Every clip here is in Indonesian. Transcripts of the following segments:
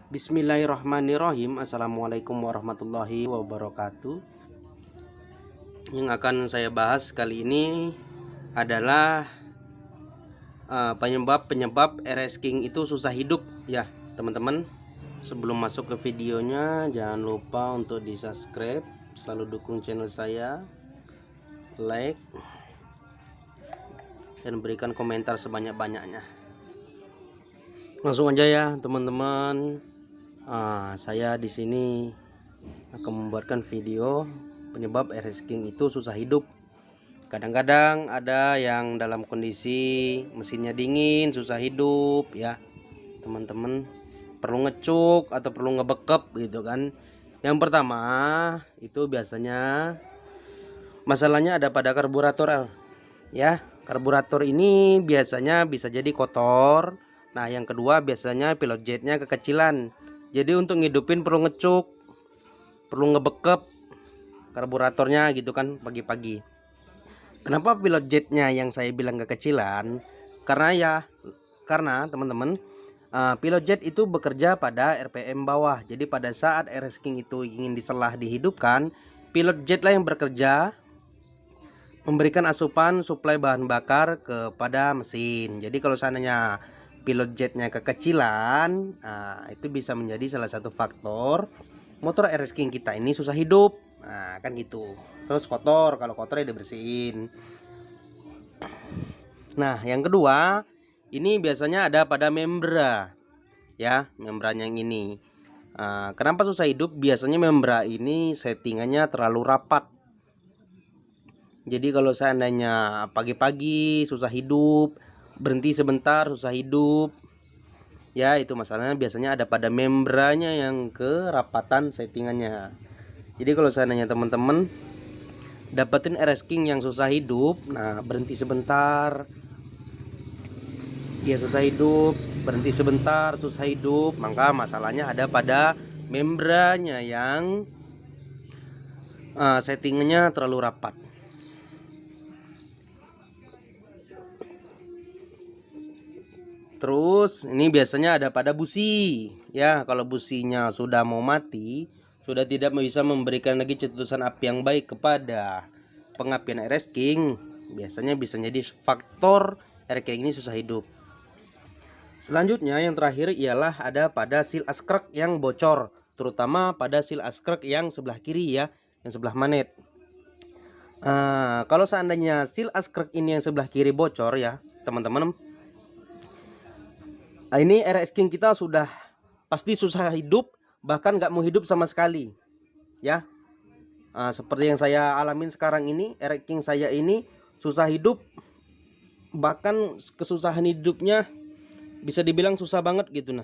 Bismillahirrahmanirrahim. Assalamualaikum warahmatullahi wabarakatuh. Yang akan saya bahas kali ini adalah penyebab RS King itu susah hidup ya teman-teman. Sebelum masuk ke videonya, jangan lupa untuk di subscribe, selalu dukung channel saya, like, dan berikan komentar sebanyak-banyaknya. Langsung aja ya teman-teman. Saya di sini akan membuatkan video penyebab RS King itu susah hidup. Kadang-kadang ada yang dalam kondisi mesinnya dingin, susah hidup ya teman-teman, perlu ngecuk atau perlu ngebekep gitu kan. Yang pertama itu biasanya masalahnya ada pada karburator ya. Karburator ini biasanya bisa jadi kotor. Nah yang kedua biasanya pilot jetnya kekecilan. Jadi untuk ngidupin perlu ngecuk, perlu ngebekep karburatornya gitu kan pagi-pagi. Kenapa pilot jetnya yang saya bilang kekecilan? Karena teman-teman, pilot jet itu bekerja pada RPM bawah. Jadi pada saat RS King itu ingin diselah dihidupkan, pilot jet lah yang bekerja memberikan asupan suplai bahan bakar kepada mesin. Jadi kalau seandainya pilot jetnya kekecilan, itu bisa menjadi salah satu faktor motor RS King kita ini susah hidup. Nah kan gitu. Terus kotor, kalau kotor ya dibersihin. Nah yang kedua, ini biasanya ada pada membra ya, membranya yang ini. Kenapa susah hidup? Biasanya membra ini settingannya terlalu rapat. Jadi kalau seandainya pagi-pagi susah hidup, berhenti sebentar susah hidup ya, itu masalahnya biasanya ada pada membranya yang kerapatan settingannya. Jadi kalau seandainya teman-teman dapetin RS King yang susah hidup, nah berhenti sebentar dia susah hidup, berhenti sebentar susah hidup, maka masalahnya ada pada membranya yang settingannya terlalu rapat. Terus ini biasanya ada pada busi ya. Kalau businya sudah mau mati, sudah tidak bisa memberikan lagi cetusan api yang baik kepada pengapian RS King, biasanya bisa jadi faktor RS King ini susah hidup. Selanjutnya yang terakhir ialah ada pada seal askrek yang bocor, terutama pada seal askrek yang sebelah kiri ya, yang sebelah manet. Kalau seandainya seal askrek ini yang sebelah kiri bocor ya teman-teman, ini RS King kita sudah pasti susah hidup, bahkan nggak mau hidup sama sekali ya. Seperti yang saya alamin sekarang ini, RS King saya ini susah hidup, bahkan kesusahan hidupnya bisa dibilang susah banget gitu.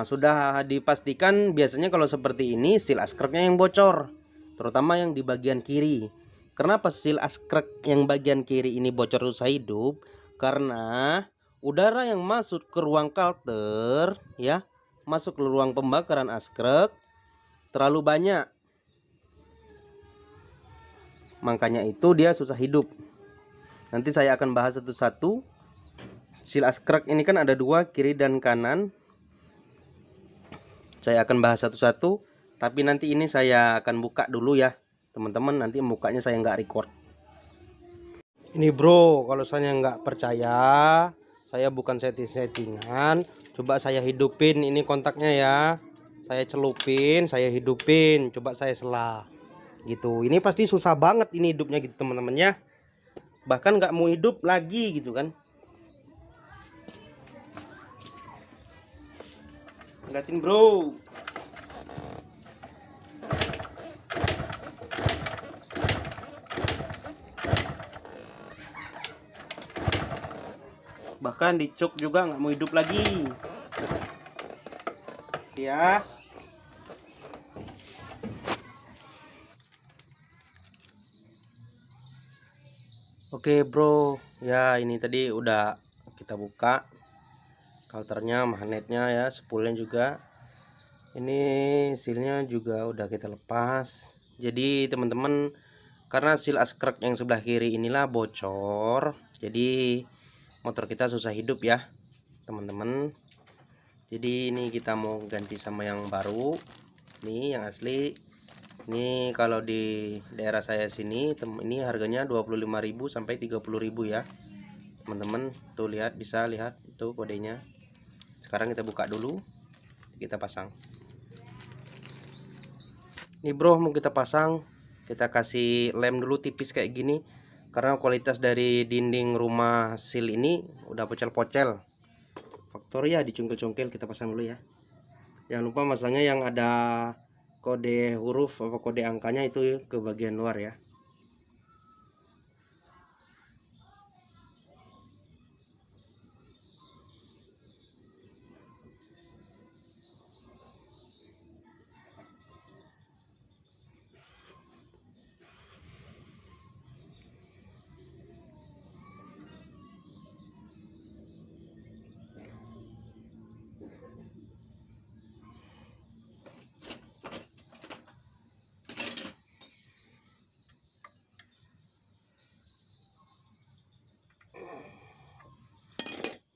Sudah dipastikan biasanya kalau seperti ini seal askreknya yang bocor, terutama yang di bagian kiri. Kenapa seal askrek yang bagian kiri ini bocor susah hidup? Karena udara yang masuk ke ruang kalter ya, masuk ke ruang pembakaran askrek terlalu banyak, makanya itu dia susah hidup. Nanti saya akan bahas satu-satu. Seal askrek ini kan ada dua, kiri dan kanan. Saya akan bahas satu-satu, tapi nanti ini saya akan buka dulu ya teman-teman. Nanti bukanya saya nggak record. Ini bro, kalau saya nggak percaya, saya bukan setting-settingan. Coba saya hidupin ini kontaknya ya. Saya celupin, saya hidupin, coba saya selah gitu. Ini pasti susah banget ini hidupnya gitu teman-teman ya. Bahkan nggak mau hidup lagi gitu kan. Liatin bro. Bahkan dicuk juga nggak mau hidup lagi ya. Oke bro ya, ini tadi udah kita buka kalternya, magnetnya ya, spoolnya juga. Ini sealnya juga udah kita lepas. Jadi teman-teman, karena seal askrek yang sebelah kiri inilah bocor, jadi motor kita susah hidup ya teman-teman. Jadi ini kita mau ganti sama yang baru, nih yang asli. Ini kalau di daerah saya sini ini harganya 25.000 sampai 30.000 ya teman-teman. Tuh lihat, bisa lihat itu kodenya. Sekarang kita buka dulu, kita pasang. Nih bro, mau kita pasang, kita kasih lem dulu tipis kayak gini, karena kualitas dari dinding rumah seal ini udah pocel-pocel. Faktor ya dicungkil-cungkil, kita pasang dulu ya. Jangan lupa masangnya yang ada kode huruf atau kode angkanya itu ke bagian luar ya.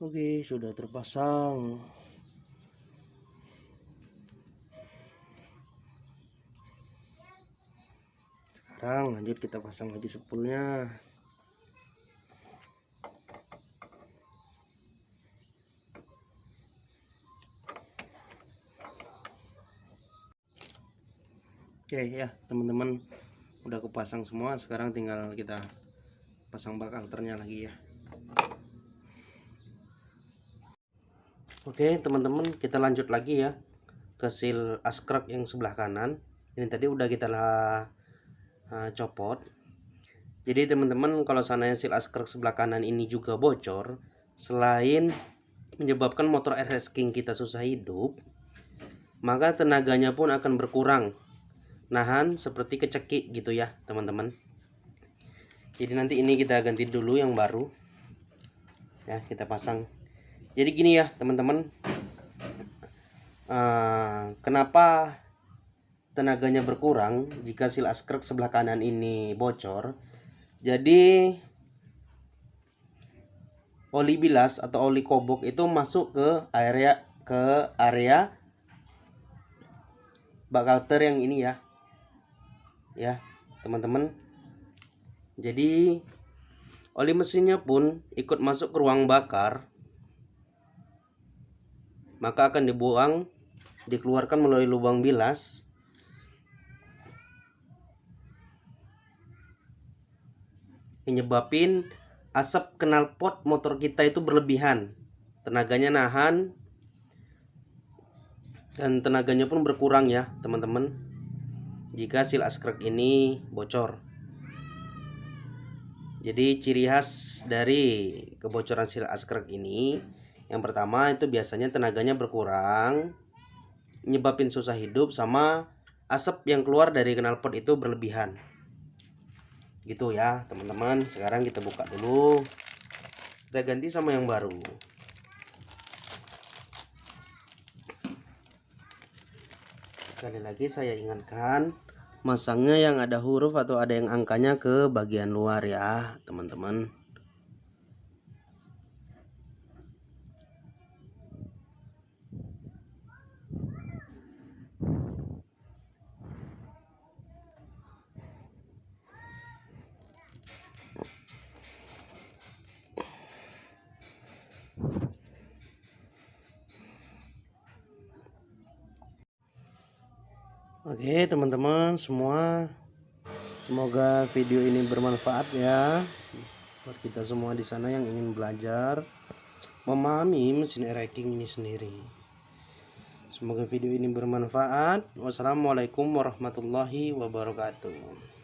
Oke, sudah terpasang. Sekarang lanjut kita pasang lagi spoolnya. Oke ya teman-teman, udah kepasang semua. Sekarang tinggal kita pasang bak alternya lagi ya. Oke teman-teman, kita lanjut lagi ya ke seal askrag yang sebelah kanan. Ini tadi udah kita copot. Jadi teman-teman, kalau seandainya seal askrag sebelah kanan ini juga bocor, selain menyebabkan motor RS King kita susah hidup, maka tenaganya pun akan berkurang, nahan seperti kecekik gitu ya teman-teman. Jadi nanti ini kita ganti dulu yang baru ya, kita pasang. Jadi gini ya teman-teman, kenapa tenaganya berkurang jika seal askrag sebelah kanan ini bocor? Jadi oli bilas atau oli kobok itu masuk ke area bak alter yang ini ya teman-teman. Jadi oli mesinnya pun ikut masuk ke ruang bakar, maka akan dikeluarkan melalui lubang bilas. Yang nyebabin asap knalpot motor kita itu berlebihan, tenaganya nahan dan tenaganya pun berkurang ya teman-teman jika seal askrag ini bocor. Jadi ciri khas dari kebocoran seal askrag ini, yang pertama itu biasanya tenaganya berkurang, nyebabin susah hidup, sama asap yang keluar dari knalpot itu berlebihan. Gitu ya teman-teman. Sekarang kita buka dulu, kita ganti sama yang baru. Sekali lagi saya ingatkan, masangnya yang ada huruf atau ada yang angkanya ke bagian luar ya teman-teman. Oke teman-teman semua, semoga video ini bermanfaat ya buat kita semua di sana yang ingin belajar memahami mesin RS-King ini sendiri. Semoga video ini bermanfaat. Wassalamualaikum warahmatullahi wabarakatuh.